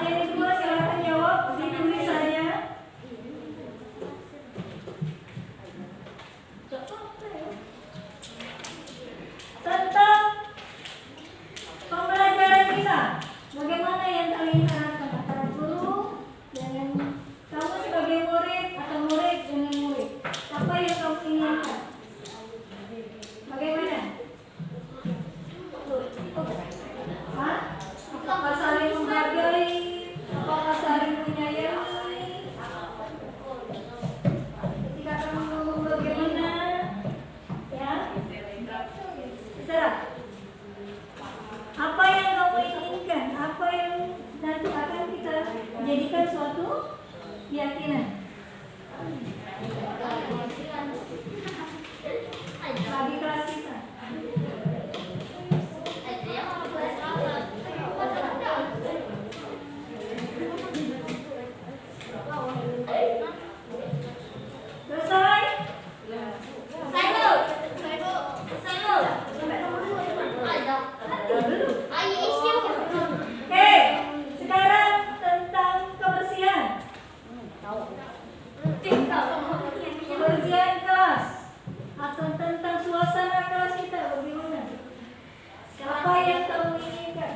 Pertanyaan kedua silakan jawab, ditulis saja. Tentang pembelajaran kita, bagaimana yang kalian harapkan antara guru dengan kamu sebagai murid atau murid dengan murid? Apa yang kamu inginkan? Bagaimana? Hah? Apakah saling menghargai? Apakah saling menyayangi? Ketika kamu ngomong bagaimana? Ya? Terserah. Apa yang kamu inginkan? Apa yang nanti akan kita jadikan suatu keyakinan? Bagi kelas kita. Selesai? Selesai Bu? Selesai Bu? Sampai nomor 2 ada. Oke, sekarang tentang kebersihan. Kebersihan kelas atau tentang suasana kelas kita bagaimana? Apa yang kamu inginkan?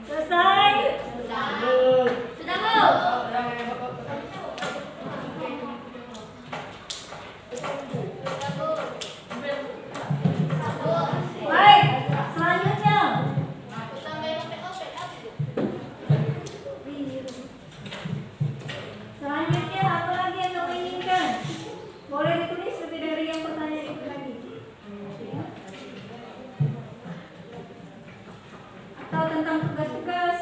Selesai? Sudah Bu. Baik, selanjutnya. Selanjutnya apa lagi yang kamu inginkan? Boleh ditulis lebih dari yang pertanyaan itu lagi. Atau tentang tugas-tugas,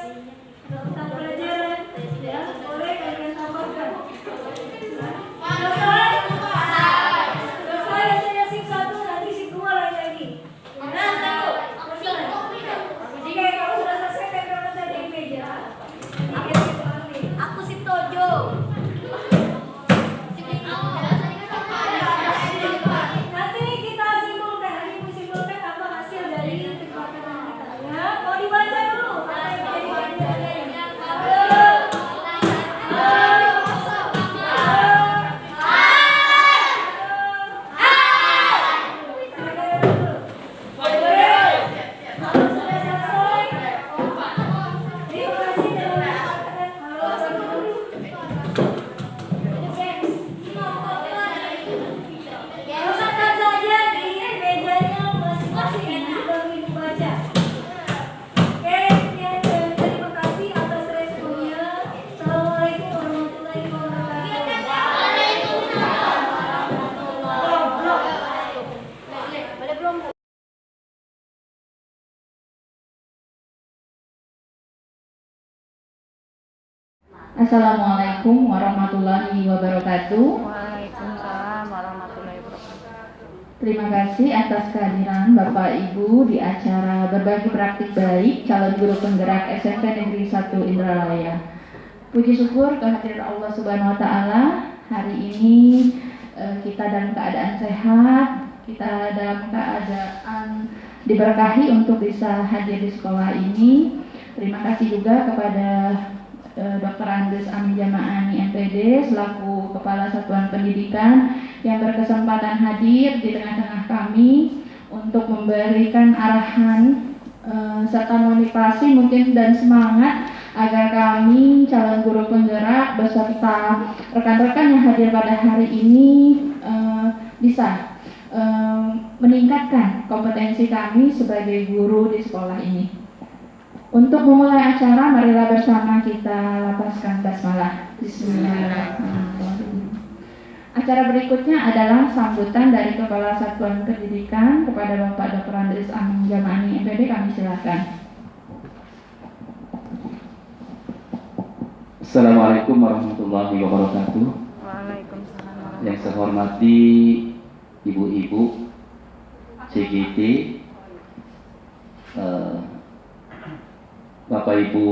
atau tentang pelajaran, ya boleh kalian tambahkan. Selesai? Selesai, saya sip 1, nanti sip 2 lagi. Jika kamu sudah selesai, tempelkan saja di meja. Aku sip 7. Nanti kita simpulkan, apa hasil dari kesepakatan kita. Ya, mau dibaca dulu. Apa yang kita Assalamualaikum warahmatullahi wabarakatuh. Waalaikumsalam warahmatullahi wabarakatuh. Terima kasih atas kehadiran Bapak Ibu di acara berbagi praktik baik calon guru penggerak SMP Negeri 1 Indralaya. Puji syukur kehadiran Allah Subhanahu wa taala. Hari ini kita dalam keadaan sehat, kita dalam keadaan diberkahi untuk bisa hadir di sekolah ini. Terima kasih juga kepada Dr. Andes Amin Jamaani MPD selaku Kepala Satuan Pendidikan yang berkesempatan hadir di tengah-tengah kami untuk memberikan arahan serta motivasi mungkin dan semangat agar kami calon guru penggerak beserta rekan-rekan yang hadir pada hari ini bisa meningkatkan kompetensi kami sebagai guru di sekolah ini. Untuk memulai acara, marilah bersama kita lapaskan basmalah. Bismillahirrahmanirrahim. Acara berikutnya adalah sambutan dari Kepala Satuan Pendidikan kepada Bapak Dr. Andes Amin Jamaani MPD. Kami silakan. Assalamualaikum warahmatullahi wabarakatuh. Waalaikumsalam. Yang saya hormati ibu-ibu, CGT, Bapak Ibu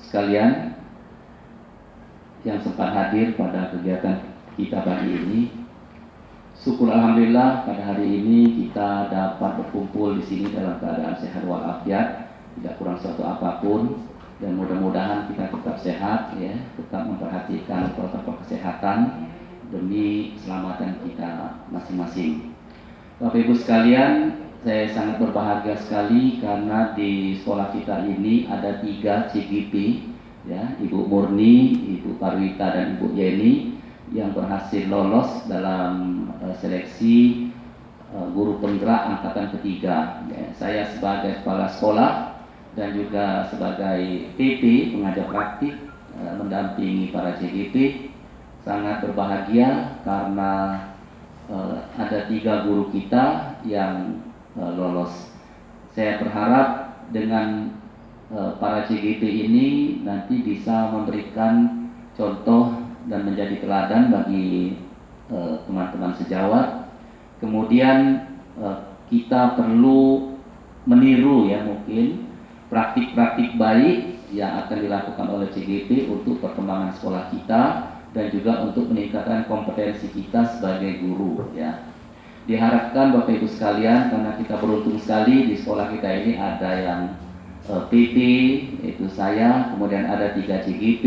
sekalian yang sempat hadir pada kegiatan kita pagi ini. Syukur alhamdulillah pada hari ini kita dapat berkumpul di sini dalam keadaan sehat walafiat, tidak kurang suatu apapun, dan mudah-mudahan kita tetap sehat ya, tetap memperhatikan protokol kesehatan demi keselamatan kita masing-masing. Bapak Ibu sekalian, saya sangat berbahagia sekali karena di sekolah kita ini ada 3 CGP ya, Ibu Murni, Ibu Parwita dan Ibu Yeni yang berhasil lolos dalam seleksi guru penggerak angkatan ketiga. Ya, saya sebagai kepala sekolah dan juga sebagai PP pengajar praktik mendampingi para CGP sangat berbahagia karena ada 3 guru kita yang lolos. Saya berharap dengan para CGP ini nanti bisa memberikan contoh dan menjadi teladan bagi teman-teman sejawat. Kemudian kita perlu meniru ya mungkin praktik-praktik baik yang akan dilakukan oleh CGP untuk perkembangan sekolah kita dan juga untuk meningkatkan kompetensi kita sebagai guru ya. Diharapkan Bapak Ibu sekalian, karena kita beruntung sekali di sekolah kita ini ada yang PP, yaitu saya, kemudian ada 3 CGP,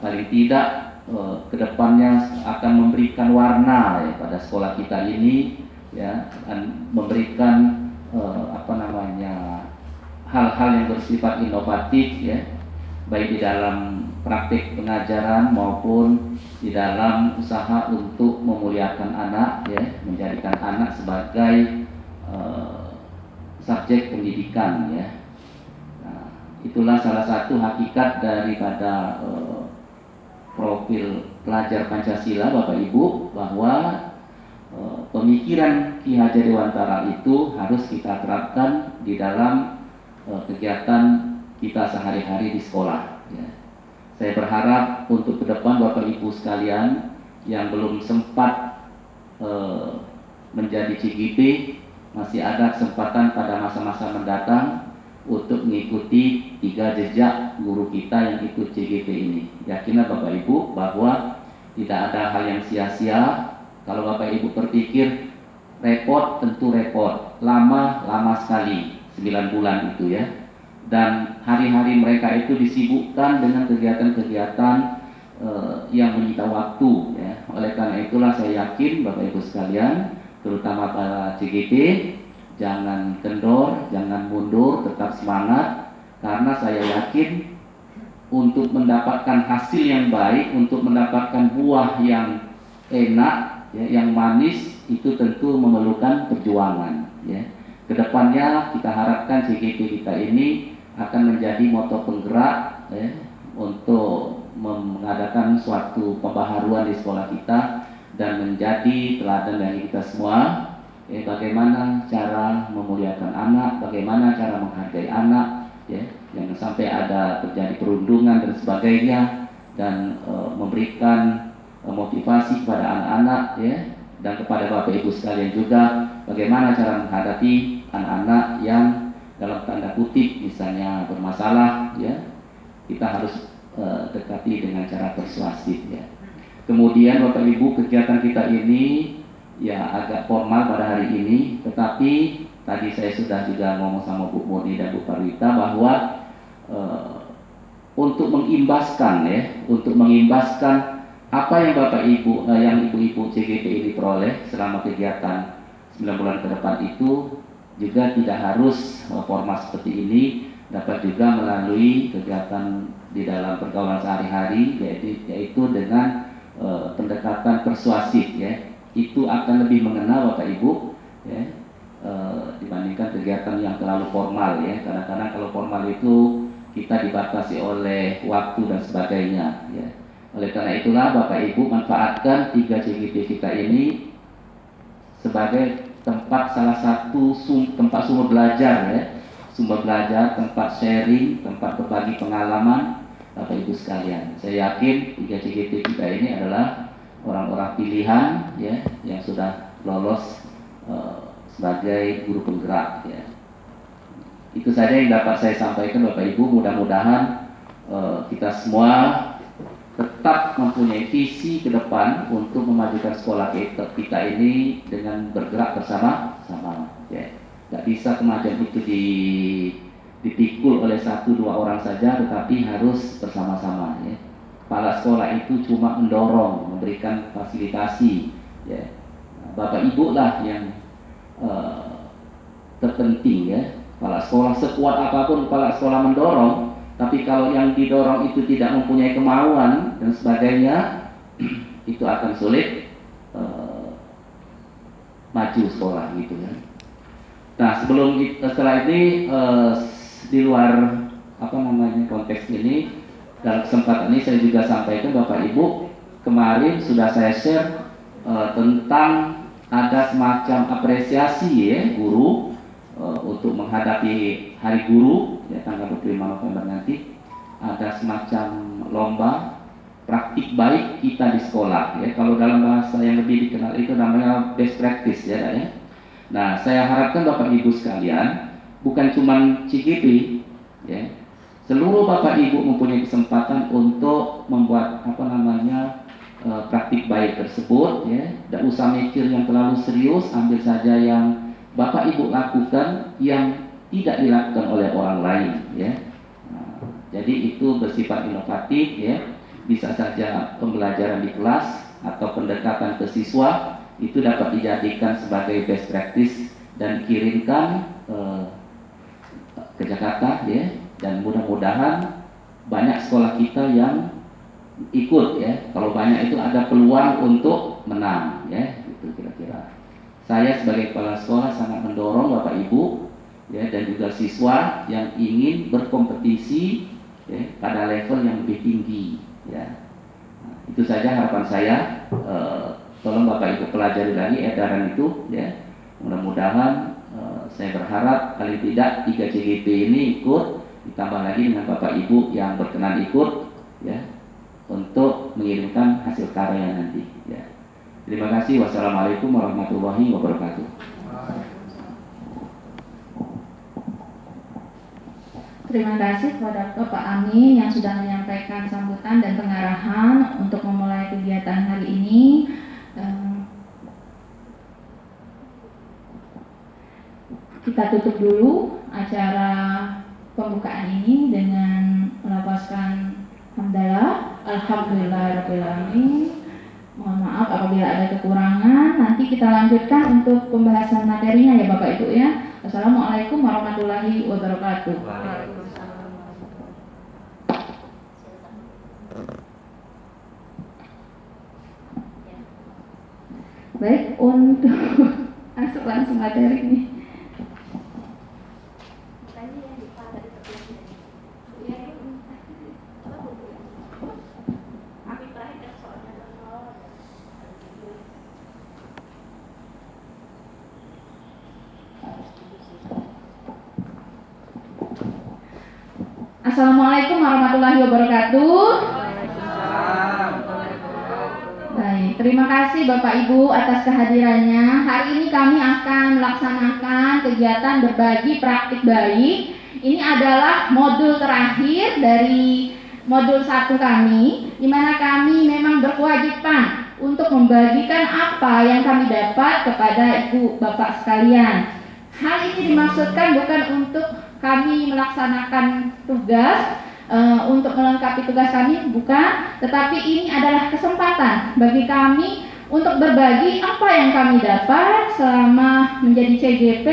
paling tidak kedepannya akan memberikan warna ya, pada sekolah kita ini ya, dan memberikan hal-hal yang bersifat inovatif ya, baik di dalam praktik pengajaran maupun di dalam usaha untuk memuliakan anak ya, menjadikan anak sebagai subjek pendidikan ya. Nah, itulah salah satu hakikat daripada profil pelajar Pancasila Bapak Ibu, bahwa pemikiran Ki Hajar Dewantara itu harus kita terapkan di dalam kegiatan kita sehari-hari di sekolah ya. Saya berharap untuk ke depan Bapak Ibu sekalian yang belum sempat menjadi CGP masih ada kesempatan pada masa-masa mendatang untuk mengikuti 3 jejak guru kita yang ikut CGP ini. Yakinlah Bapak Ibu bahwa tidak ada hal yang sia-sia. Kalau Bapak Ibu berpikir repot, tentu repot. Lama sekali, 9 bulan itu ya. Dan hari-hari mereka itu disibukkan dengan kegiatan-kegiatan yang menyita waktu ya. Oleh karena itulah saya yakin Bapak Ibu sekalian, terutama para CGP, jangan kendor, jangan mundur, tetap semangat, karena saya yakin untuk mendapatkan hasil yang baik, untuk mendapatkan buah yang enak, ya, yang manis, itu tentu memerlukan perjuangan. Ya. Kedepannya kita harapkan CGP kita ini akan menjadi motor penggerak ya, untuk mengadakan suatu pembaharuan di sekolah kita dan menjadi teladan bagi kita semua. Bagaimana cara memuliakan anak, bagaimana cara menghargai anak, ya, jangan sampai ada terjadi perundungan dan sebagainya, dan memberikan motivasi kepada anak-anak, ya, dan kepada Bapak Ibu sekalian juga, bagaimana cara menghadapi anak-anak yang dalam tanda kutip misalnya bermasalah, ya, kita harus dekati dengan cara persuasif, ya. Kemudian Bapak Ibu, kegiatan kita ini ya agak formal pada hari ini, tetapi tadi saya sudah juga ngomong sama Bu Murni dan Bu Parwita bahwa untuk mengimbaskan apa yang Bapak Ibu yang Ibu-ibu CGP ini peroleh selama kegiatan 9 bulan ke depan itu juga tidak harus formal seperti ini, dapat juga melalui kegiatan di dalam pergaulan sehari-hari, yaitu dengan pendekatan persuasif, ya. Itu akan lebih mengena Bapak Ibu, ya, dibandingkan kegiatan yang terlalu formal, ya. Kadang-kadang kalau formal itu kita dibatasi oleh waktu dan sebagainya, ya. Oleh karena itulah Bapak Ibu manfaatkan 3 CGP kita ini sebagai tempat, salah satu tempat sumber belajar, ya. Sumber belajar, tempat sharing, tempat berbagi pengalaman Bapak Ibu sekalian. Saya yakin 3 CGP kita ini adalah orang-orang pilihan, ya, yang sudah lolos sebagai guru penggerak ya. Itu saja yang dapat saya sampaikan Bapak Ibu. Mudah-mudahan kita semua tetap mempunyai visi ke depan untuk memajukan sekolah kita ini dengan bergerak bersama-sama ya. Nggak bisa kemajuan itu dipikul oleh 1-2 orang saja, tetapi harus bersama-sama ya. Kepala sekolah itu cuma mendorong, memberikan fasilitasi ya. Bapak Ibu lah yang terpenting ya. Kepala sekolah sekuat apapun kepala sekolah mendorong, tapi kalau yang didorong itu tidak mempunyai kemauan dan sebagainya, itu akan sulit maju sekolah gitu kan. Nah setelah ini di luar konteks ini, dalam kesempatan ini saya juga sampaikan Bapak Ibu, kemarin sudah saya share tentang ada semacam apresiasi ya guru untuk menghadapi Hari Guru ya, tanggal 25 November nanti. Ada semacam lomba praktik baik kita di sekolah ya. Kalau dalam bahasa yang lebih dikenal itu namanya best practice ya. Nah, saya harapkan Bapak Ibu sekalian, bukan cuma CGP ya, seluruh Bapak Ibu mempunyai kesempatan untuk membuat praktik baik tersebut ya. Tidak usah mikir yang terlalu serius, ambil saja yang Bapak Ibu lakukan yang tidak dilakukan oleh orang lain ya. Nah, jadi itu bersifat inovatif ya. Bisa saja pembelajaran di kelas atau pendekatan ke siswa itu dapat dijadikan sebagai best practice dan kirimkan ke Jakarta ya. Dan mudah-mudahan banyak sekolah kita yang ikut ya. Kalau banyak itu ada peluang untuk menang ya. Itu kira-kira. Saya sebagai kepala sekolah sangat mendorong Bapak Ibu ya, dan juga siswa yang ingin berkompetisi ya, pada level yang lebih tinggi ya. Nah, itu saja harapan saya. Tolong Bapak Ibu pelajari lagi edaran itu ya. Mudah-mudahan saya berharap paling tidak 3 CGP ini ikut, ditambah lagi dengan Bapak Ibu yang berkenan ikut ya, untuk mengirimkan hasil karya nanti ya. Terima kasih. Wassalamualaikum warahmatullahi wabarakatuh. Terima kasih kepada Bapak Amin yang sudah menyampaikan sambutan dan pengarahan untuk memulai kegiatan hari ini. Kita tutup dulu acara pembukaan ini dengan melafazkan hamdalah, alhamdulillahirabbil alamin. Mohon maaf apabila ada kekurangan. Nanti kita lanjutkan untuk pembahasan materinya ya Bapak Ibu ya. Assalamualaikum warahmatullahi wabarakatuh. Baik, untuk masuk langsung materi ini. Assalamualaikum warahmatullahi wabarakatuh. Baik, terima kasih Bapak Ibu atas kehadirannya. Hari ini kami akan melaksanakan kegiatan berbagi praktik baik. Ini adalah modul terakhir dari modul 1 kami, di mana kami memang berkewajiban untuk membagikan apa yang kami dapat kepada Ibu Bapak sekalian. Hal ini dimaksudkan bukan untuk kami melaksanakan tugas untuk melengkapi tugas kami, bukan, tetapi ini adalah kesempatan bagi kami untuk berbagi apa yang kami dapat selama menjadi CGP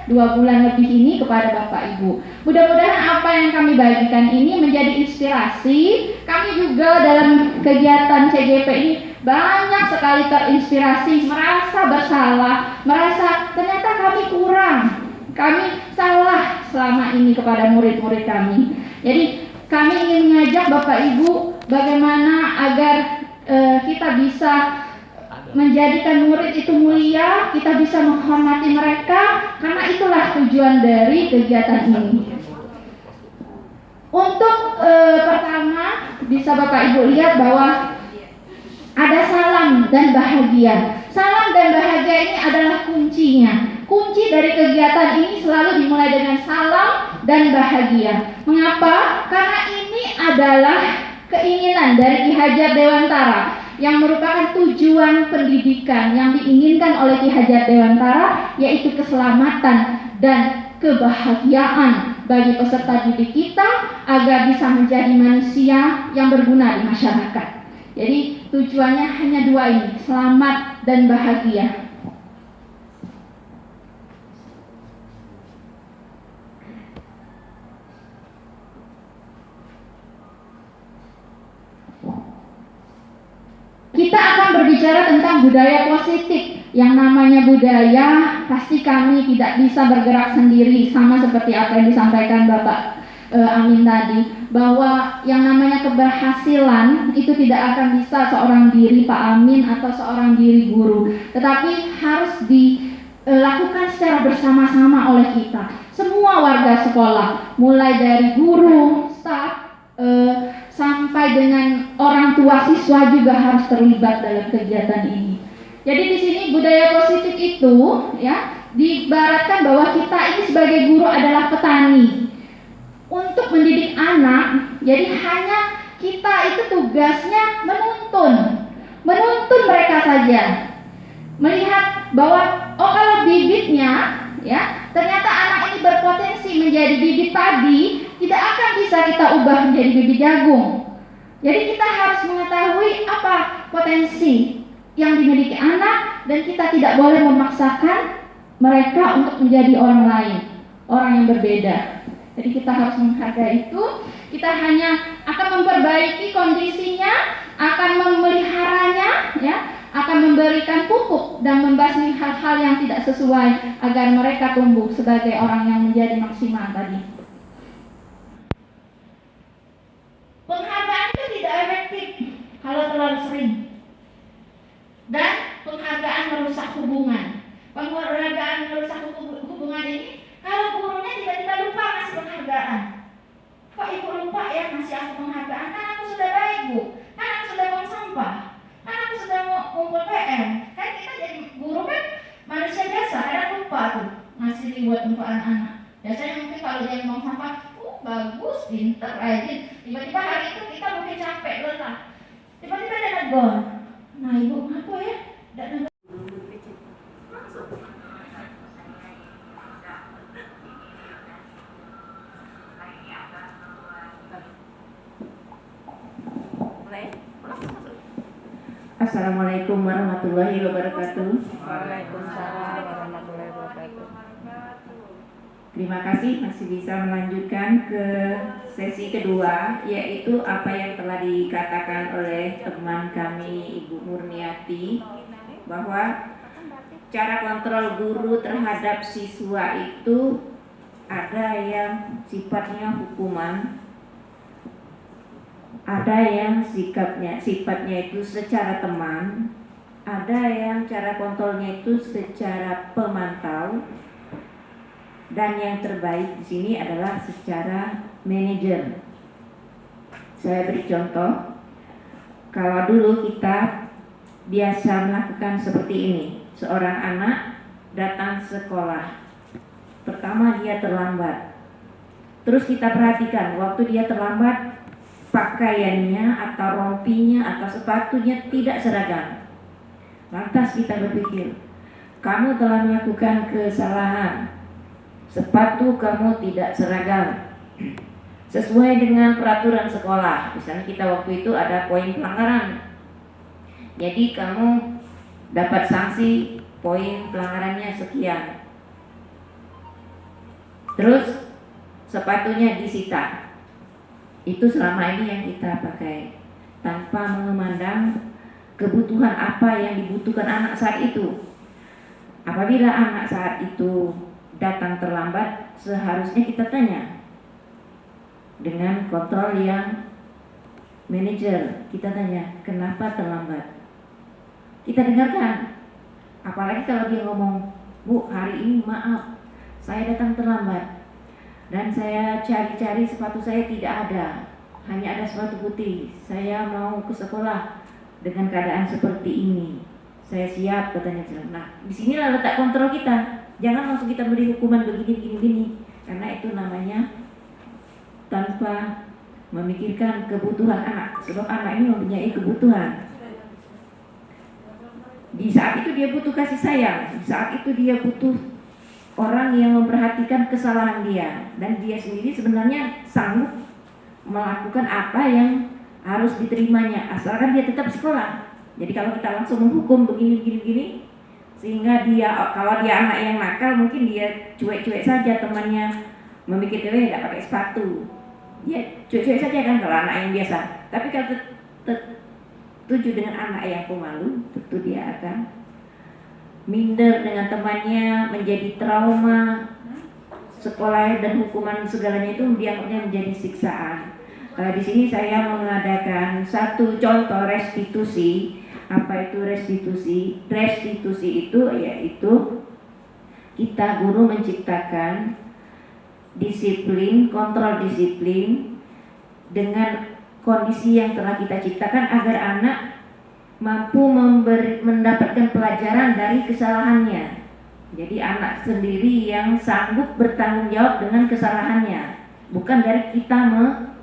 2 bulan lebih ini kepada Bapak Ibu. Mudah-mudahan apa yang kami bagikan ini menjadi inspirasi. Kami juga dalam kegiatan CGP ini banyak sekali terinspirasi, merasa bersalah, merasa ternyata kami kurang, kami salah selama ini kepada murid-murid kami. Jadi kami ingin mengajak Bapak Ibu bagaimana agar kita bisa menjadikan murid itu mulia, kita bisa menghormati mereka, karena itulah tujuan dari kegiatan ini. Untuk pertama bisa Bapak Ibu lihat bahwa ada salam dan bahagia. Salam dan bahagia ini adalah kuncinya. Kunci dari kegiatan ini selalu dimulai dengan salam dan bahagia. Mengapa? Karena ini adalah keinginan dari Ki Hajar Dewantara yang merupakan tujuan pendidikan yang diinginkan oleh Ki Hajar Dewantara, yaitu keselamatan dan kebahagiaan bagi peserta didik kita agar bisa menjadi manusia yang berguna di masyarakat. Jadi tujuannya hanya dua ini, selamat dan bahagia. Kita akan berbicara tentang budaya positif. Yang namanya budaya, pasti kami tidak bisa bergerak sendiri, sama seperti apa yang disampaikan Bapak Amin tadi, bahwa yang namanya keberhasilan itu tidak akan bisa seorang diri Pak Amin atau seorang diri guru, tetapi harus dilakukan secara bersama-sama oleh kita, semua warga sekolah, mulai dari guru, staf, sampai dengan orang tua siswa juga harus terlibat dalam kegiatan ini. Jadi di sini budaya positif itu ya diibaratkan bahwa kita ini sebagai guru adalah petani. Untuk mendidik anak, jadi hanya kita itu tugasnya menuntun mereka saja. Melihat bahwa kalau bibitnya ya ternyata anak ini berpotensi menjadi bibit padi, tidak akan bisa kita ubah menjadi bibit jagung. Jadi kita harus mengetahui apa potensi yang dimiliki anak, dan kita tidak boleh memaksakan mereka untuk menjadi orang lain, orang yang berbeda. Jadi kita harus menghargai itu. Kita hanya akan memperbaiki kondisinya, akan memeliharanya, ya, akan memberikan pupuk dan membasmi hal-hal yang tidak sesuai agar mereka tumbuh sebagai orang yang menjadi maksimal tadi. Penghargaan itu tidak efektif kalau terlalu sering. Dan penghargaan merusak hubungan. Penghargaan merusak hubungan ini kalau gurunya tiba-tiba lupa ngasih penghargaan. Kok ibu lupa ya ngasih aku penghargaan? Kan aku sudah baik, Bu. Kan aku sudah buang sampah. Kan aku sudah ngumpul PR. Kan kita jadi guru kan manusia biasa, kadang lupa tuh ngasih reward untuk anak-anak. Biasanya mungkin kalau dia buang sampah, bagus, pinter, rajin. Tiba-tiba hari itu kita mungkin capek, lelah. Tiba-tiba dia negur. Nah ibu ngapa ya? Tidak negur. Assalamualaikum warahmatullahi wabarakatuh. Waalaikumsalam warahmatullahi wabarakatuh. Terima kasih masih bisa melanjutkan ke sesi kedua, yaitu apa yang telah dikatakan oleh teman kami Ibu Murniati, bahwa cara kontrol guru terhadap siswa itu ada yang sifatnya hukuman, ada yang sifatnya itu secara teman, ada yang cara kontrolnya itu secara pemantau, dan yang terbaik di sini adalah secara manajer. Saya beri contoh. Kalau dulu kita biasa melakukan seperti ini, seorang anak datang sekolah. Pertama dia terlambat. Terus kita perhatikan waktu dia terlambat, pakaiannya atau rompinya atau sepatunya tidak seragam. Lantas kita berpikir, kamu telah melakukan kesalahan. Sepatu kamu tidak seragam sesuai dengan peraturan sekolah. Misalnya kita waktu itu ada poin pelanggaran, jadi kamu dapat sanksi poin pelanggarannya sekian. Terus sepatunya disita. Itu selama ini yang kita pakai, tanpa memandang kebutuhan apa yang dibutuhkan anak saat itu. Apabila anak saat itu datang terlambat, seharusnya kita tanya dengan kontrol yang manajer. Kita tanya, kenapa terlambat? Kita dengarkan. Apalagi kalau dia ngomong, Bu, hari ini maaf, saya datang terlambat dan saya cari-cari sepatu saya tidak ada, hanya ada sepatu putih. Saya mau ke sekolah dengan keadaan seperti ini. Saya siap, katanya. Nah, disinilah letak kontrol kita. Jangan langsung kita beri hukuman begini. Karena itu namanya tanpa memikirkan kebutuhan anak. Sebab anak ini mempunyai kebutuhan. Di saat itu dia butuh kasih sayang. Di saat itu dia butuh orang yang memperhatikan kesalahan dia. Dan dia sendiri sebenarnya sanggup melakukan apa yang harus diterimanya, asalkan dia tetap sekolah. Jadi kalau kita langsung menghukum begini, sehingga dia, kalau dia anak yang nakal, mungkin dia cuek-cuek saja, temannya memikirkan tidak pakai sepatu, dia cuek-cuek saja kan kalau anak yang biasa. Tapi kalau tuju dengan anak yang pemalu, tentu dia akan minder dengan temannya, menjadi trauma sekolah dan hukuman segalanya itu dianggapnya menjadi siksaan. Di sini saya mengadakan satu contoh restitusi. Apa itu restitusi? Restitusi itu yaitu kita guru menciptakan disiplin, kontrol disiplin dengan kondisi yang telah kita ciptakan agar anak mampu mendapatkan pelajaran dari kesalahannya. Jadi anak sendiri yang sanggup bertanggung jawab dengan kesalahannya, bukan dari kita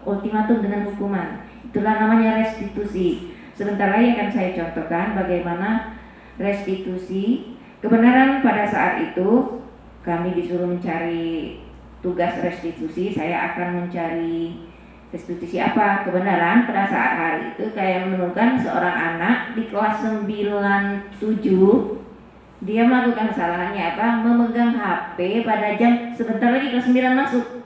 ultimatum dengan hukuman. Itulah namanya restitusi. Sebentar lagi akan saya contohkan bagaimana restitusi. Kebenaran pada saat itu kami disuruh mencari tugas restitusi. Saya akan mencari restitusi apa? Kebenaran pada saat hari itu saya menemukan seorang anak di kelas 97. Dia melakukan kesalahannya apa? Memegang HP pada jam, sebentar lagi kelas 9 masuk.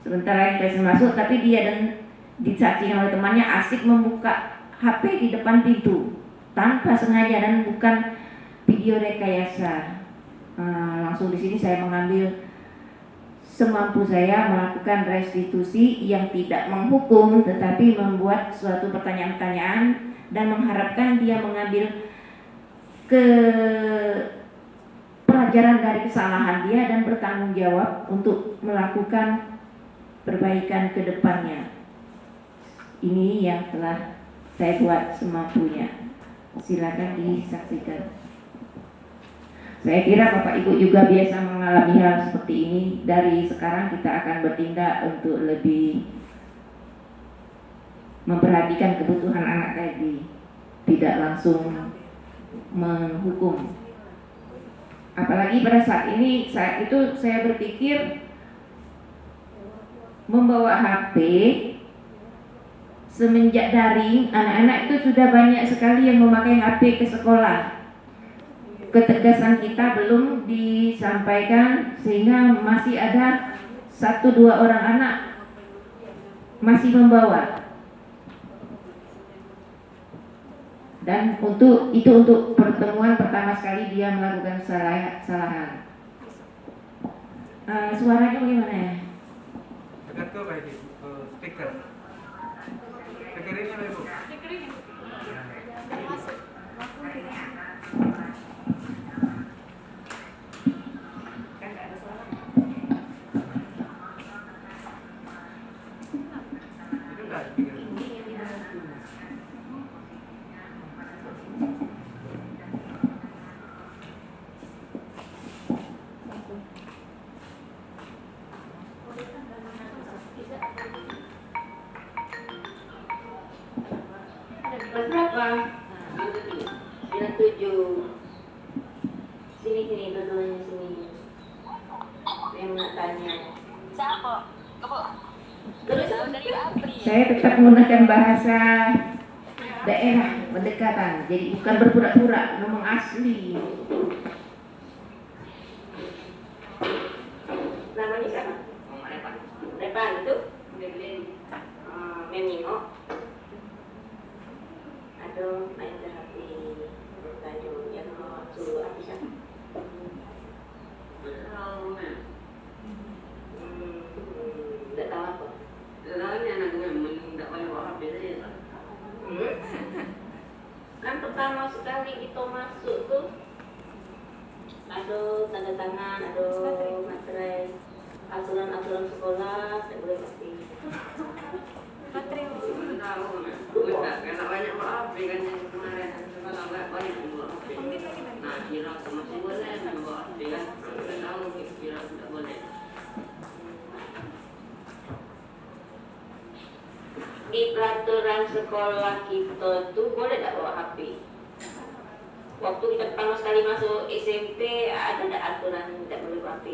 Tapi dia dan disaksikan oleh temannya asik membuka HP di depan pintu tanpa sengaja dan bukan video rekayasa. Langsung di sini saya mengambil semampu saya melakukan restitusi yang tidak menghukum, tetapi membuat suatu pertanyaan-pertanyaan dan mengharapkan dia mengambil pelajaran dari kesalahan dia dan bertanggung jawab untuk melakukan perbaikan ke depannya. Ini yang telah saya buat semampunya. Silakan disaksikan. Saya kira Bapak Ibu juga biasa mengalami hal seperti ini. Dari sekarang kita akan bertindak untuk lebih memperhatikan kebutuhan anak tadi, tidak langsung menghukum. Apalagi pada saat ini, saya berpikir membawa HP semenjak daring, anak-anak itu sudah banyak sekali yang memakai HP ke sekolah. Ketegasan kita belum disampaikan sehingga masih ada 1-2 orang anak masih membawa. Dan untuk pertemuan pertama sekali dia melakukan kesalahan. Suaranya bagaimana ya? Dekat ke baik speaker. Speaker ini apa Ibu? Berapa? 97. Sini dua-duanya sini. Yang nak tanya. Siapa? Ibu. Terus Dari Apri. saya tetap menggunakan bahasa daerah pendekatan. Jadi bukan berpura-pura, ngomong asli. Namanya siapa? Repan itu? Memino. Aduh, main terapi Tanjung yang suruh apa sih? Tidak tahu apa. Kan pertama sekali kita masuk tuh, aduh tanda tangan, aduh materai, aturan sekolah, tidak boleh pasti. Materi. Tahu, banyak banyak kan yang kemarin. Di peraturan sekolah kita tuh boleh tak bawa HP? Waktu kita pertama sekali masuk SMP ada tak aturan tidak boleh bawa HP?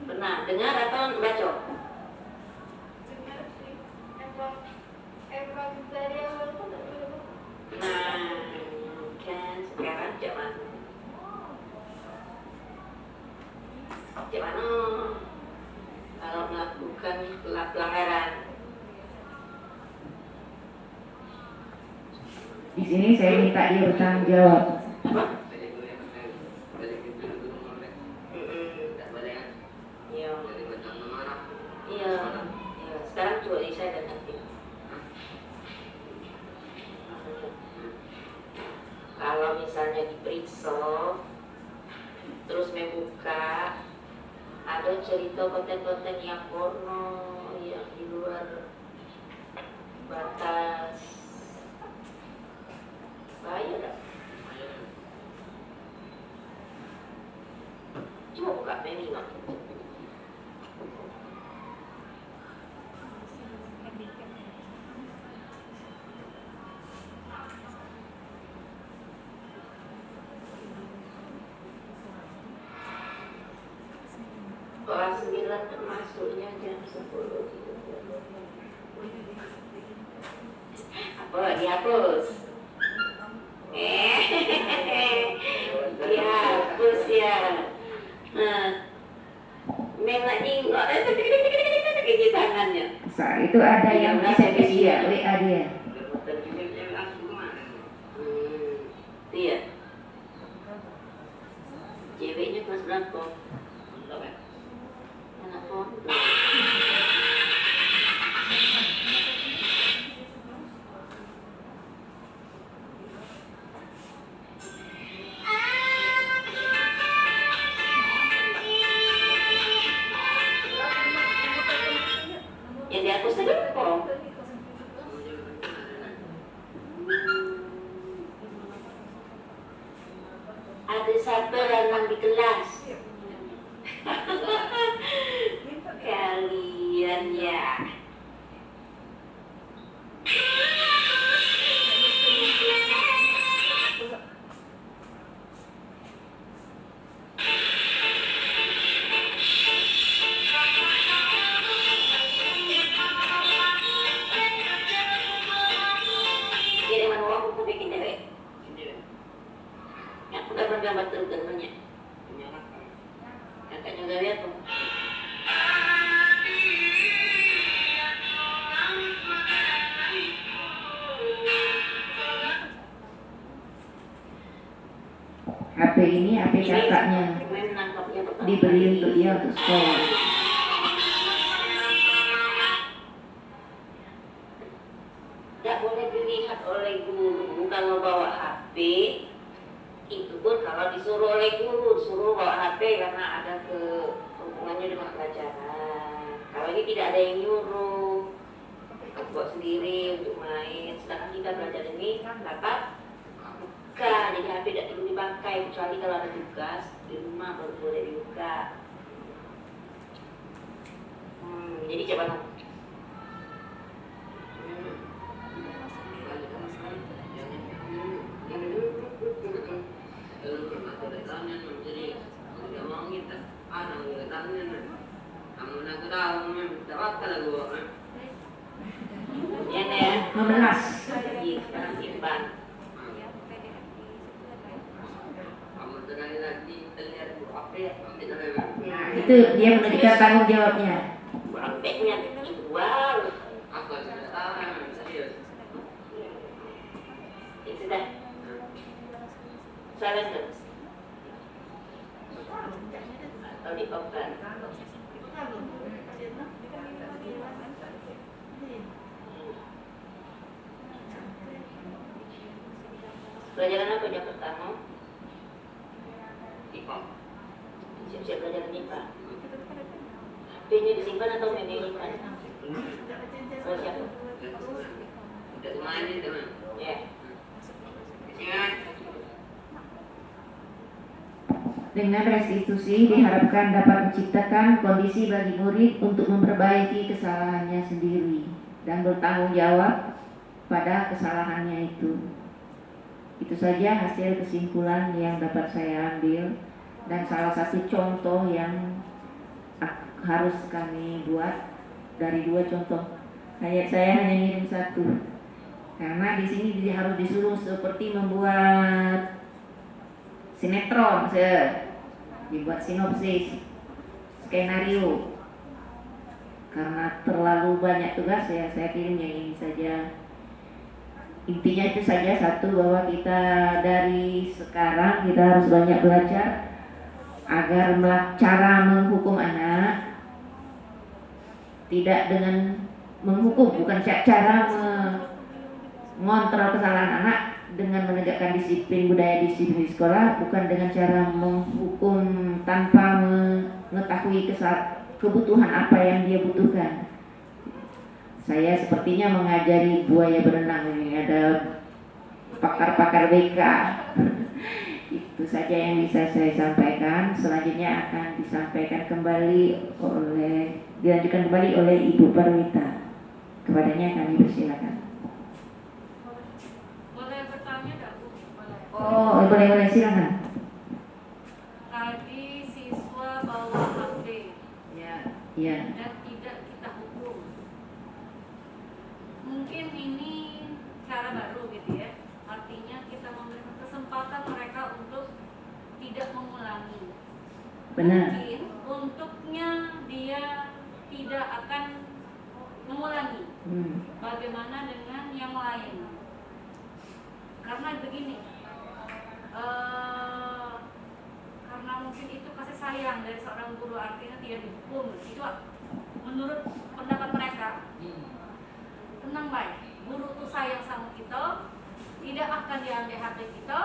Pernah dengar atau baca? Nah, kan sekarang cak mana? Cak mana? Kalau melakukan pelanggaran. Di sini saya minta dia bertanggung jawab. Iya. Iya. Sekarang coba saya dan nanti. Kalau misalnya diperiksa, terus membuka, ada cerita konten-konten yang porno, yang di luar batas, bahaya tak? Coba buka memang. Kelas 9 termasuknya jam 10 gitu. Apa dihapus? Dihapus ya. Memang ningok itu tangannya. Saat itu ada yang SMS dia, WA dia. Iya. Ceweknya kelas berapa? Anak pondok. Yang dihapus tadi apa? Ada satu lanang di kelas. Kalian ya. Kiriman uang aku bikin dewek. Yang gambar-gambar terus-terusannya. Kakaknya gak lihat tuh. HP ini HP kakaknya, dibeli untuk dia untuk sekolah. Tidak boleh dilihat oleh guru kalau bawa HP. Itu pun kalau disuruh oleh guru, suruh bawa HP karena ada hubungannya dengan pelajaran. Kalau ini tidak ada yang nyuruh, buat sendiri untuk main. Sedangkan kita belajar ini dapat buka, jadi HP tidak perlu dipakai kecuali kalau ada tugas di rumah baru boleh dibuka. Jadi coba nonton. Yan ya. 16. Lagi sekarang simpan. Nah, itu dia menunjukkan tanggung jawabnya. Prakteknya dijual. Ya sudah. Salah nggak? Atau dipopkan? Pelajaran apa yang pertama? IPA. Siap-siap pelajaran IPA. HP-nya disimpan atau menyimpan? Kalau siapa? Ya. Dengan restitusi diharapkan dapat menciptakan kondisi bagi murid untuk memperbaiki kesalahannya sendiri dan bertanggung jawab pada kesalahannya itu. Itu saja hasil kesimpulan yang dapat saya ambil dan salah satu contoh yang harus kami buat dari 2 contoh. Kayak saya hanya ngirim 1 karena di sini harus disuruh seperti membuat sinetron, dibuat sinopsis, skenario. Karena terlalu banyak tugas ya, saya kirim yang ini saja. Intinya itu saja, 1, bahwa kita dari sekarang kita harus banyak belajar agar cara menghukum anak tidak dengan menghukum, bukan cara mengontrol kesalahan anak dengan menegakkan disiplin, budaya disiplin di sekolah, bukan dengan cara menghukum tanpa mengetahui kebutuhan apa yang dia butuhkan. Saya sepertinya mengajari buaya berenang, ini ada pakar-pakar BK. Itu saja yang bisa saya sampaikan. Selanjutnya akan dilanjutkan kembali oleh Ibu Parwita. Kepadanya kami persilakan. Oh, boleh silakan. Tadi siswa bawa HP Ya. dan tidak kita hukum. Mungkin ini cara baru gitu ya. Artinya kita memberikan kesempatan mereka untuk tidak mengulangi. Benar. Mungkin untuknya dia tidak akan mengulangi. Bagaimana dengan yang lain? Karena begini. Karena mungkin itu kasih sayang dari seorang guru, artinya tidak dihukum. Itu menurut pendapat mereka. Tenang baik, guru itu sayang sama kita, tidak akan diambil HP kita.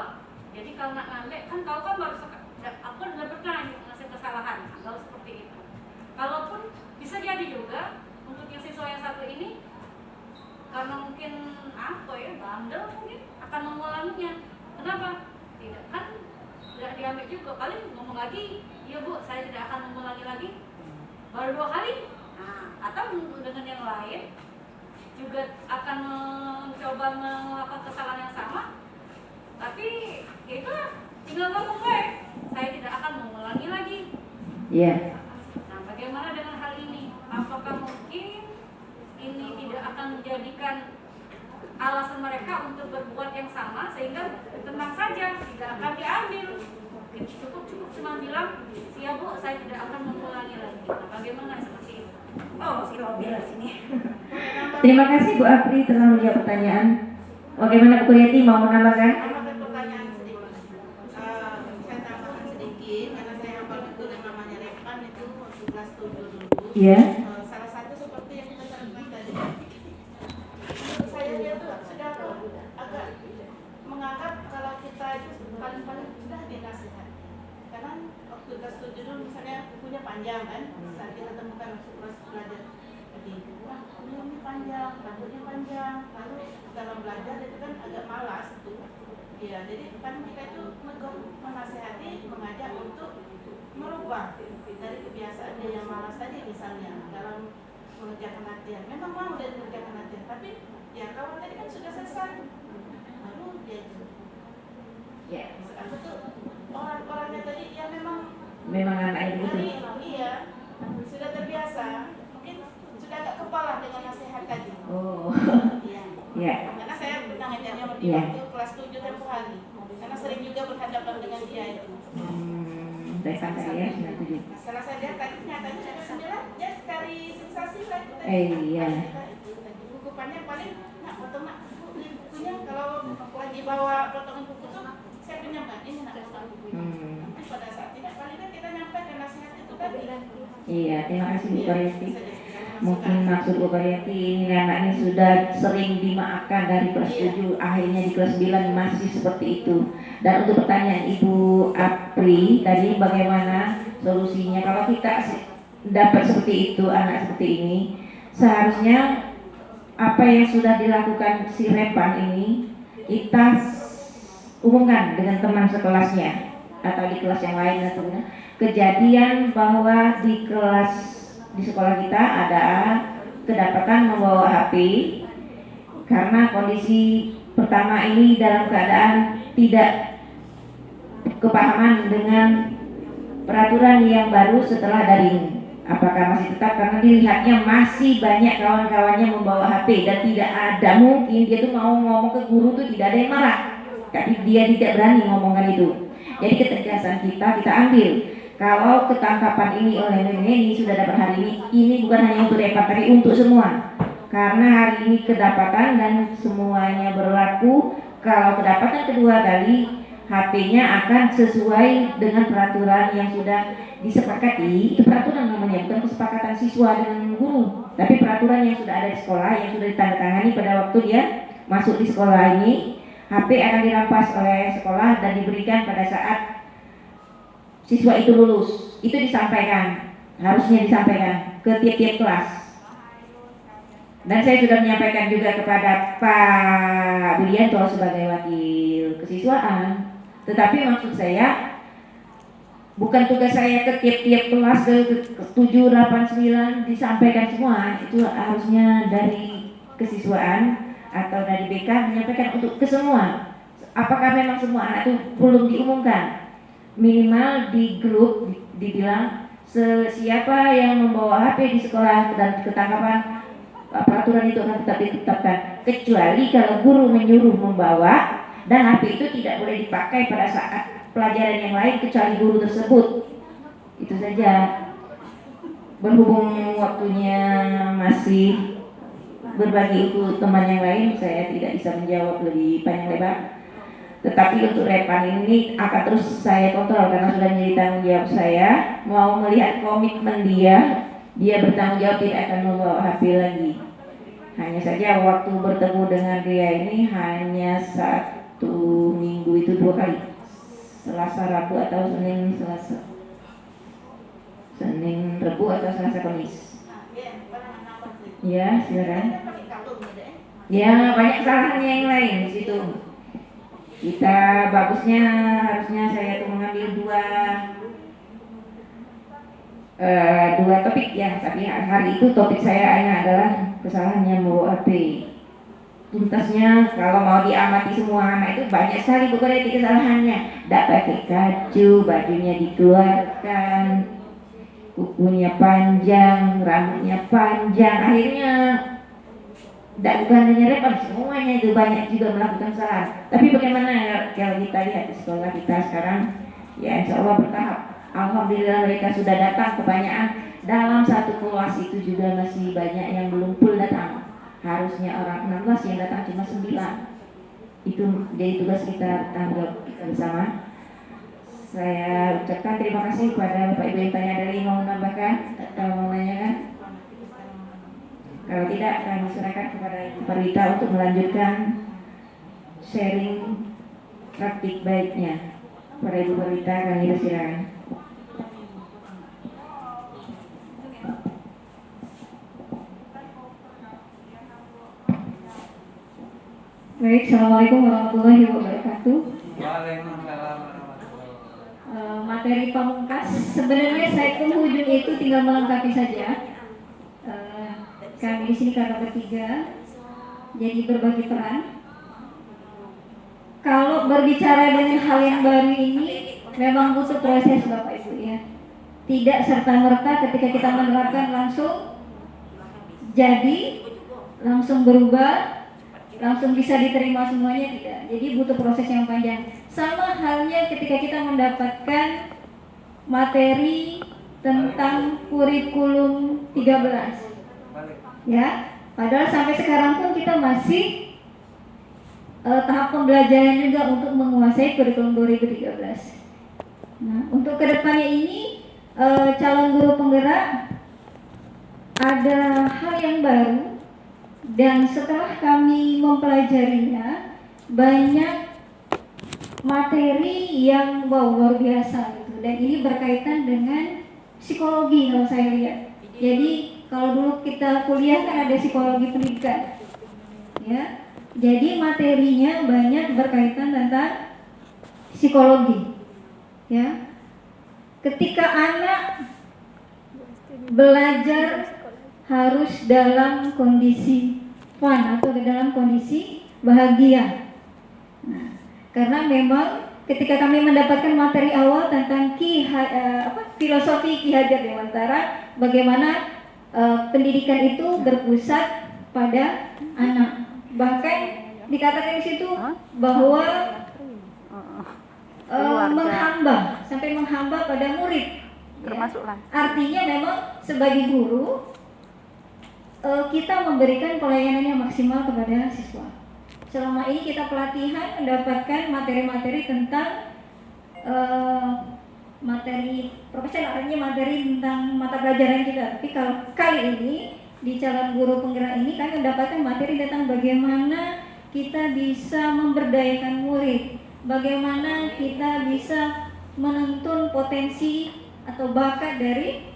Jadi kalau nak ngambil, kan kau kan baru aku udah pernah ngasih kesalahan, kalau seperti itu. Kalaupun bisa jadi juga untuk yang siswa yang 1 ini, karena mungkin bandel mungkin akan mengulanginya. Kenapa? Tidak, kan tidak diambil juga, paling ngomong lagi, iya Bu, saya tidak akan mengulangi lagi, baru 2 kali. Atau dengan yang lain juga akan mencoba melakukan kesalahan yang sama, tapi ya itulah, tinggal ngomong saya tidak akan mengulangi lagi. Nah, bagaimana dengan hal ini? Apakah mungkin ini tidak akan menjadikan alasan mereka untuk berbuat yang sama sehingga tenang saja, tidak akan diambil? Cukup cuma bilang, siap Bu, saya tidak akan mengulangi lagi. Nah, bagaimana seperti itu? Si Lobby lah sini. Terima kasih Bu Apri telah menjawab pertanyaan. Bagaimana Bu Yati mau menambahkan? Pertanyaan sedikit. Saya tambahkan sedikit karena saya hafal betul yang namanya Repan itu waktu kelas 7 dulu. Iya. Salah satu seperti yang kita terangkan tadi. Menurut saya dia tuh sudah agak menganggap kalau kita itu paling-paling sudah dinasihat. Karena waktu kelas 7 dulu misalnya bukunya panjang kan, saat kita temukan waktu kelas belajar. Jadi, wah ini panjang, rambutnya panjang, lalu dalam belajar itu kan agak malas tuh. Ya, jadi kan kita itu menasehati, mengajak untuk merubah dari kebiasaan dia yang malas tadi misalnya dalam mengerjakan latihan. Memang mau dari mengerjakan latihan, tapi ya kawan tadi kan sudah selesai, lalu dia itu. Ya. Aku tuh orang-orangnya tadi yang memang anak itu. Iya, sudah terbiasa, mungkin sudah agak kepala dengan nasihat tadi. Oh. Iya. Ya. Karena saya pernah ngajarnya waktu kelas 7 tempoh hari, karena sering juga berhadapan dengan dia itu. Rekan saya 97. Setelah saya lihat tadi nyatanya ada 9, dia cari sensasi lah itu tadi. Iya. Buku panjang paling nak potong nak bukunya, kalau lagi bawa potongan buku tuh saya pinjamkan ini nak potong bukunya. Tapi pada saat tidak paling kan kita nyampaikan nasihat itu tadi. Iya, terima kasih Bu Karyati. Mungkin maksud Bu Karyati ini anaknya sudah sering dimaafkan dari kelas 7, akhirnya di kelas 9 masih seperti itu. Dan untuk pertanyaan Ibu Apri tadi bagaimana solusinya kalau kita dapat seperti itu, anak seperti ini, seharusnya apa yang sudah dilakukan si Repan ini kita umumkan dengan teman sekelasnya atau di kelas yang lain atau kejadian bahwa di sekolah kita ada kedapatan membawa HP karena kondisi pertama ini dalam keadaan tidak kepahaman dengan peraturan yang baru setelah daring. Apakah masih tetap, karena dilihatnya masih banyak kawan-kawannya membawa HP dan tidak ada, mungkin dia tuh mau ngomong ke guru tuh tidak ada yang marah, tapi dia tidak berani ngomongkan itu. Jadi ketegasan kita ambil kalau ketangkapan ini oleh ini sudah dapat hari ini bukan hanya untuk Epa tapi untuk semua, karena hari ini kedapatan dan semuanya berlaku. Kalau kedapatan kedua kali, HP-nya akan sesuai dengan peraturan yang sudah disepakati. Itu peraturan namanya, bukan kesepakatan siswa dengan guru, tapi peraturan yang sudah ada di sekolah, yang sudah ditandatangani pada waktu dia masuk di sekolah ini. HP akan dirampas oleh sekolah dan diberikan pada saat siswa itu lulus. Itu disampaikan, harusnya disampaikan ke tiap-tiap kelas. Dan saya sudah menyampaikan juga kepada Pak Budianto sebagai wakil kesiswaan. Tetapi maksud saya, bukan tugas saya ke tiap-tiap kelas ke 7, 8, 9 disampaikan semua. Itu harusnya dari kesiswaan atau dari BK menyampaikan untuk ke semua. Apakah memang semua anak itu belum diumumkan? Minimal di grup dibilang siapa yang membawa HP di sekolah dan ketangkapan peraturan itu akan tetap ditetapkan, kecuali kalau guru menyuruh membawa dan HP itu tidak boleh dipakai pada saat pelajaran yang lain kecuali guru tersebut. Itu saja. Berhubung waktunya masih berbagi ikut teman yang lain, saya tidak bisa menjawab lebih panjang lebar. Tetapi untuk Repan ini akan terus saya kontrol karena sudah menjadi tanggung jawab saya. Mau melihat komitmen dia bertanggung jawab tidak akan membawa HP lagi. Hanya saja waktu bertemu dengan dia ini hanya 1 minggu itu 2 kali, Selasa Rabu atau Senin Selasa, Senin Rabu atau Selasa Kamis. Ya, silakan. Ya, banyak kesalahannya yang lain di situ. Kita bagusnya harusnya saya tuh mengambil dua topik ya, tapi hari itu topik saya adalah kesalahannya membawa HP. Tuntasnya kalau mau diamati semua anak itu banyak sekali bukan itu kesalahannya. Tidak pakai baju, bajunya dikeluarkan, kukunya panjang, rambutnya panjang, akhirnya tidak bukan hanya Repan, semuanya itu banyak juga melakukan kesalahan. Tapi bagaimana kalau kita lihat di sekolah kita sekarang, ya insya Allah bertahap. Alhamdulillah mereka sudah datang kebanyakan. Dalam satu kelas itu juga masih banyak yang belum full datang. Harusnya orang 16 yang datang cuma 9. Itu jadi tugas kita tanggung bersama. Saya ucapkan terima kasih kepada Bapak Ibu yang tanya dari mau menambahkan atau mau menanyakan. Kalau tidak, kami serahkan kepada Ibu Parwita untuk melanjutkan sharing praktik baiknya. Para Ibu Parwita, kami persilakan. Baik, Assalamualaikum warahmatullahi wabarakatuh. Waalaikumsalam warahmatullahi wabarakatuh. Materi pamungkas, sebenarnya saya ke ujung itu tinggal melengkapi saja. Kami di sini karena bertiga, jadi berbagi peran. Kalau berbicara dengan hal yang baru ini, memang butuh proses Bapak Ibu ya. Tidak serta-merta ketika kita menerapkan langsung jadi, langsung berubah, langsung bisa diterima semuanya, tidak. Jadi butuh proses yang panjang. Sama halnya ketika kita mendapatkan materi tentang kurikulum 13. Ya, padahal sampai sekarang pun kita masih tahap pembelajaran juga untuk menguasai kurikulum 2013. Nah, untuk kedepannya ini calon guru penggerak ada hal yang baru. Dan setelah kami mempelajarinya, banyak materi yang luar biasa gitu. Dan ini berkaitan dengan psikologi kalau saya lihat. Jadi kalau dulu kita kuliah kan ada psikologi pendidikan, ya. Jadi materinya banyak berkaitan tentang psikologi. Ya. Ketika anak belajar harus dalam kondisi fun atau dalam kondisi bahagia. Nah, karena memang ketika kami mendapatkan materi awal tentang filosofi Ki Hajar Dewantara, bagaimana pendidikan itu berpusat pada anak. Bahkan dikatakan di situ bahwa menghamba, sampai menghamba pada murid. Termasuklah. Artinya memang sebagai guru kita memberikan pelayanan yang maksimal kepada siswa. Selama ini kita pelatihan mendapatkan materi-materi tentang materi profesional, artinya materi tentang mata pelajaran kita. Tapi kalau kali ini di calon guru penggerak ini kami mendapatkan materi tentang bagaimana kita bisa memberdayakan murid, bagaimana kita bisa menuntun potensi atau bakat dari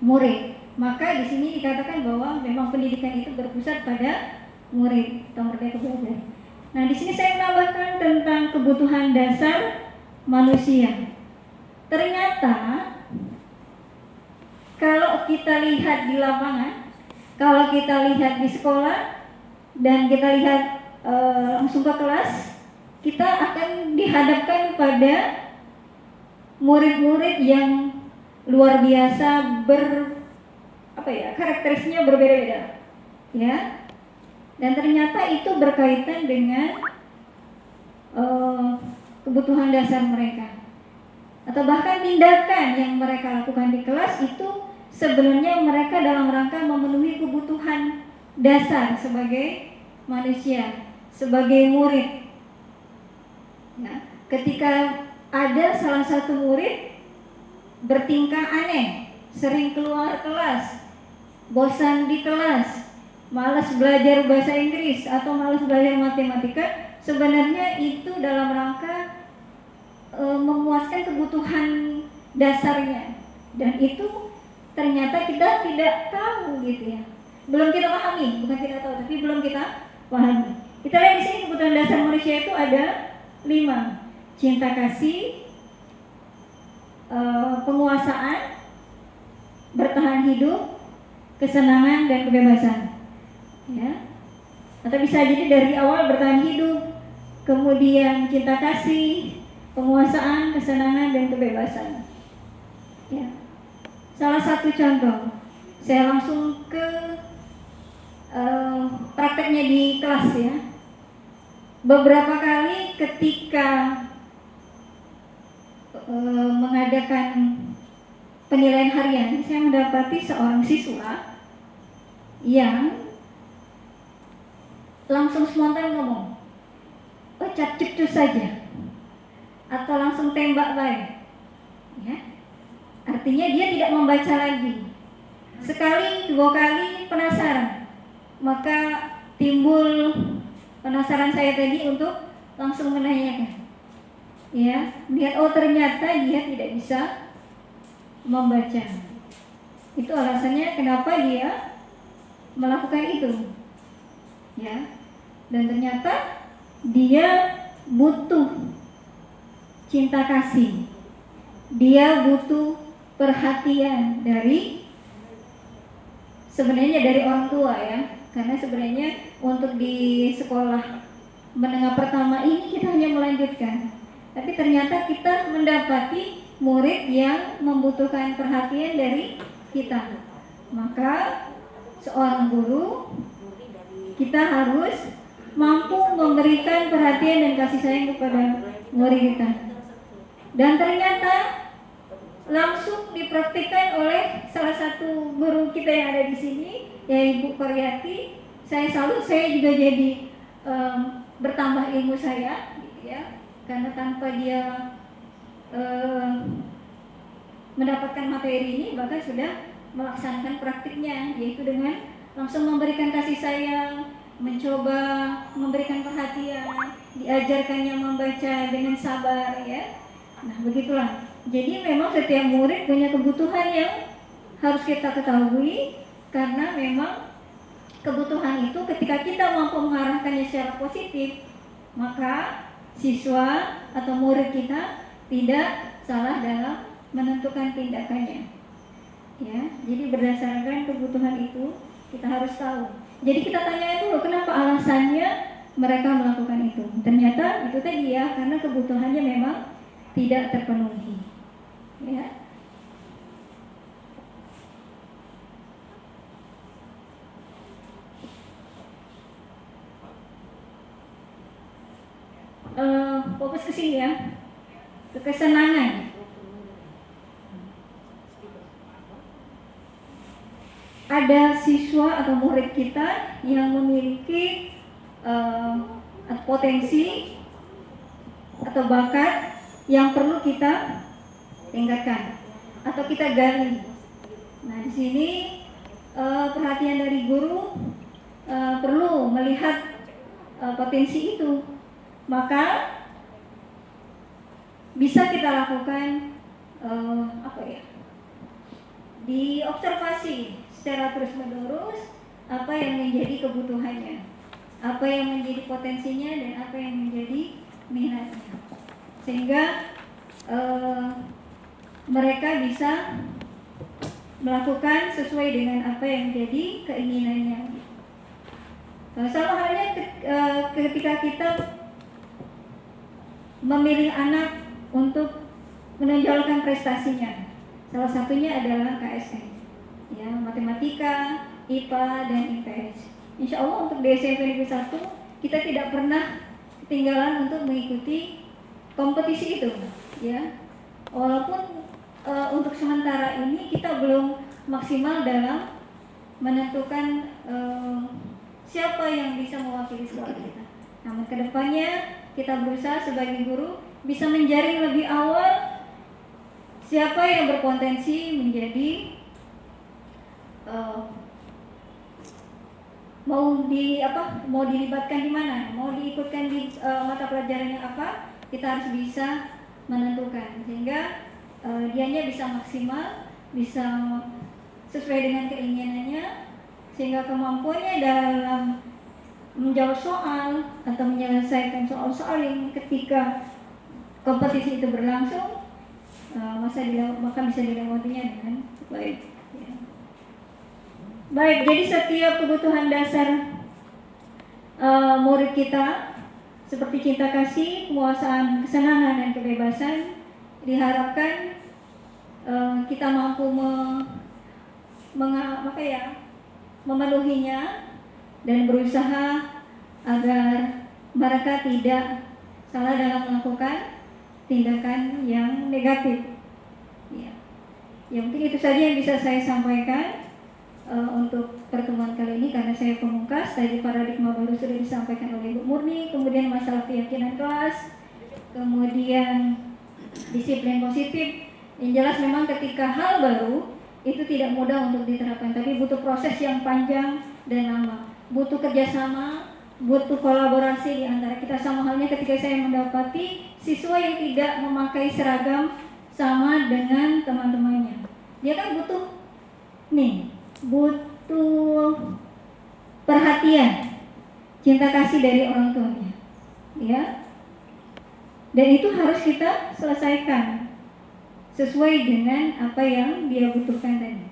murid. Maka di sini dikatakan bahwa memang pendidikan itu berpusat pada murid atau merdeka belajar. Nah, di sini saya menambahkan tentang kebutuhan dasar manusia. Ternyata kalau kita lihat di lapangan, kalau kita lihat di sekolah dan kita lihat langsung ke kelas, kita akan dihadapkan pada murid-murid yang luar biasa karakteristiknya berbeda-beda, ya. Dan ternyata itu berkaitan dengan kebutuhan dasar mereka, atau bahkan tindakan yang mereka lakukan di kelas itu sebenarnya mereka dalam rangka memenuhi kebutuhan dasar sebagai manusia, sebagai murid. Nah, ketika ada salah satu murid bertingkah aneh, sering keluar kelas, bosan di kelas, malas belajar bahasa Inggris atau malas belajar matematika, sebenarnya itu dalam rangka memuaskan kebutuhan dasarnya, dan itu ternyata kita tidak tahu gitu ya, belum kita pahami, bukan tidak tahu tapi belum kita pahami. Kita lihat di sini kebutuhan dasar manusia itu ada 5: cinta kasih, penguasaan, bertahan hidup, kesenangan dan kebebasan. Ya. Atau bisa jadi dari awal bertahan hidup, kemudian cinta kasih, penguasaan, kesenangan dan kebebasan. Ya. Salah satu contoh, saya langsung ke prakteknya di kelas ya. Beberapa kali ketika mengadakan penilaian harian, saya mendapati seorang siswa yang langsung spontan ngomong, "Oh, cap cipcus saja," atau langsung tembak baik. Ya. Artinya dia tidak membaca lagi. Sekali, 2 kali penasaran, maka timbul penasaran saya tadi untuk langsung menanyakan. Ya, lihat, oh ternyata dia tidak bisa membaca. Itu alasannya kenapa dia melakukan itu. Ya. Dan ternyata dia butuh cinta kasih. Dia butuh perhatian sebenarnya dari orang tua ya. Karena sebenarnya untuk di sekolah menengah pertama ini kita hanya melanjutkan. Tapi ternyata kita mendapati murid yang membutuhkan perhatian dari kita. Maka seorang guru, kita harus mampu memberikan perhatian dan kasih sayang kepada murid kita. Dan ternyata langsung dipraktikkan oleh salah satu guru kita yang ada di sini, yaitu Ibu Koryati. Saya salut, saya juga jadi bertambah ilmu saya, gitu ya. Karena tanpa dia mendapatkan materi ini, bahkan sudah melaksanakan praktiknya, yaitu dengan langsung memberikan kasih sayang, mencoba memberikan perhatian, diajarkannya membaca dengan sabar ya. Nah, begitulah. Jadi memang setiap murid punya kebutuhan yang harus kita ketahui, karena memang kebutuhan itu ketika kita mampu mengarahkannya secara positif, maka siswa atau murid kita tidak salah dalam menentukan tindakannya. Ya, jadi berdasarkan kebutuhan itu kita harus tahu. Jadi kita tanya dulu kenapa alasannya mereka melakukan itu. Ternyata itu tadi ya, karena kebutuhannya memang tidak terpenuhi. Ya. Fokus ke sini ya, ke kesenangan. Ada siswa atau murid kita yang memiliki potensi atau bakat yang perlu kita tingkatkan atau kita gali. Nah, di sini perhatian dari guru perlu melihat potensi itu. Maka bisa kita lakukan diobservasi secara terus-menerus apa yang menjadi kebutuhannya, apa yang menjadi potensinya, dan apa yang menjadi minatnya, sehingga mereka bisa melakukan sesuai dengan apa yang menjadi keinginannya. Sama halnya ketika kita memilih anak untuk menonjolkan prestasinya, salah satunya adalah KSN, ya, matematika, IPA, dan IPS. Insya Allah untuk di SMP Negeri 1 kita tidak pernah ketinggalan untuk mengikuti kompetisi itu, ya. Walaupun untuk sementara ini kita belum maksimal dalam menentukan siapa yang bisa mewakili sekolah kita. Namun kedepannya kita berusaha sebagai guru bisa menjaring lebih awal siapa yang berpotensi menjadi mau dilibatkan di mana, mau diikutkan di mata pelajaran yang apa, kita harus bisa menentukan sehingga dianya bisa maksimal, bisa sesuai dengan keinginannya, sehingga kemampuannya dalam menjawab soal atau menyelesaikan soal-soal yang ketika kompetisi itu berlangsung maka bisa dilewatinya dengan baik. Ya. Baik, jadi setiap kebutuhan dasar murid kita seperti cinta kasih, kemuasaan, kesenangan, dan kebebasan diharapkan kita mampu memenuhinya dan berusaha agar mereka tidak salah dalam melakukan tindakan yang negatif. Ya mungkin itu saja yang bisa saya sampaikan untuk pertemuan kali ini, karena saya pemungkas. Tadi paradigma baru sudah disampaikan oleh Bu Murni, kemudian masalah keyakinan kelas, kemudian disiplin positif. Yang jelas memang ketika hal baru itu tidak mudah untuk diterapkan, tapi butuh proses yang panjang dan lama, butuh kerjasama, butuh kolaborasi di antara kita. Sama halnya ketika saya mendapati siswa yang tidak memakai seragam sama dengan teman-temannya, dia kan butuh perhatian, cinta kasih dari orang tuanya, ya. Dan itu harus kita selesaikan sesuai dengan apa yang dia butuhkan tadi.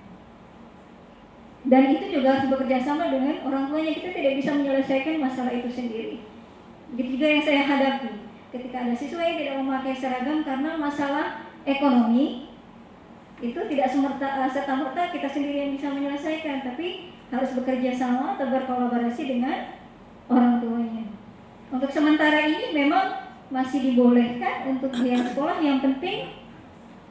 Dan itu juga harus bekerja sama dengan orang tuanya. Kita tidak bisa menyelesaikan masalah itu sendiri. Begitu juga yang saya hadapi ketika ada siswa yang tidak memakai seragam karena masalah ekonomi, itu tidak serta-merta kita sendiri yang bisa menyelesaikan, tapi harus bekerja sama atau berkolaborasi dengan orang tuanya. Untuk sementara ini memang masih dibolehkan untuk dia sekolah, yang penting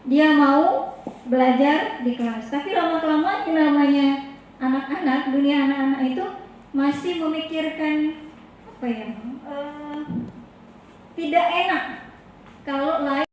dia mau belajar di kelas. Tapi lama-kelamaan namanya anak-anak, dunia anak-anak itu masih memikirkan tidak enak kalau lain